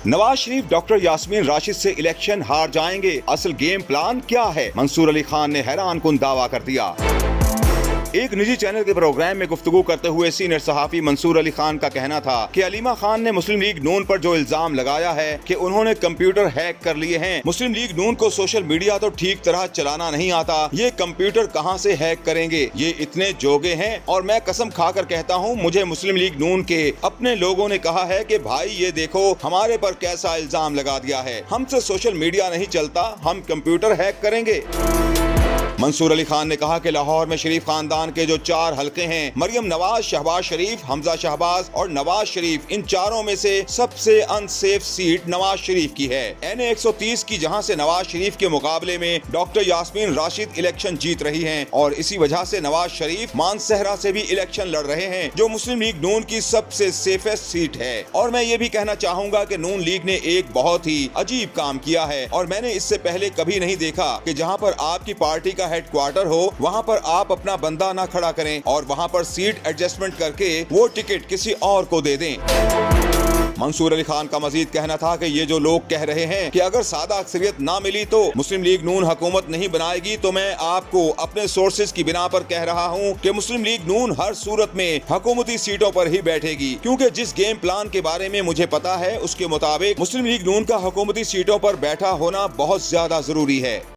Nawaz Sharif doctor Yasmin Rashid से election हार जाएंगे, असल गेम प्लान क्या है? मंसूर अली खान ने हैरान कुन दावा कर दिया। एक निजी चैनल के प्रोग्राम में गुफ्तगू करते हुए सीनियर सहाफी मंसूर अली खान का कहना था कि अलीमा खान ने मुस्लिम लीग नून पर जो इल्जाम लगाया है कि उन्होंने कंप्यूटर हैक कर लिए हैं, मुस्लिम लीग नून को सोशल मीडिया तो ठीक तरह चलाना नहीं आता, ये कंप्यूटर कहां से हैक करेंगे? ये इतने जोगे हैं। और मैं कसम खाकर कहता हूं, मुझे मुस्लिम लीग नून के अपने लोगों ने कहा है कि भाई ये देखो हमारे पर कैसा इल्जाम लगा दिया है, हमसे सोशल मीडिया नहीं चलता, हम कंप्यूटर हैक करेंगे। मंसूर अली खान ने कहा कि लाहौर में शरीफ खानदान के जो 4 हलके हैं, मरियम नवाज, शहबाज शरीफ, हमजा शहबाज और नवाज शरीफ, इन चारों में से सबसे अनसेफ सीट नवाज शरीफ की है। NA 130 की, जहां से नवाज शरीफ के मुकाबले में डॉक्टर यास्मीन राशिद इलेक्शन जीत रही हैं और इसी वजह से नवाज शरीफ मानसहरा से भी इलेक्शन लड़ रहे हैं, जो मुस्लिम लीग नून की सबसे सेफेस्ट सीट है। और मैं ये भी कहना चाहूंगा कि नून लीग ने एक बहुत ही अजीब काम किया है और मैंने इससे पहले कभी नहीं देखा कि जहाँ पर आपकी पार्टी का हेडक्वार्टर हो वहां पर आप अपना बंदा ना खड़ा करें और वहां पर सीट एडजस्टमेंट करके वो टिकट किसी और को दे दें। मंसूर अली खान का मजीद कहना था कि ये जो लोग कह रहे हैं कि अगर सादा अक्सरियत ना मिली तो मुस्लिम लीग नून हुकूमत नहीं बनाएगी, तो मैं आपको अपने सोर्सेज की बिना पर कह रहा हूं कि मुस्लिम लीग नून हर सूरत में हुकूमती सीटों पर ही बैठेगी, क्योंकि जिस गेम प्लान के बारे में मुझे पता है उसके मुताबिक मुस्लिम लीग नून का हुकूमती सीटों पर बैठा होना बहुत ज्यादा जरूरी है।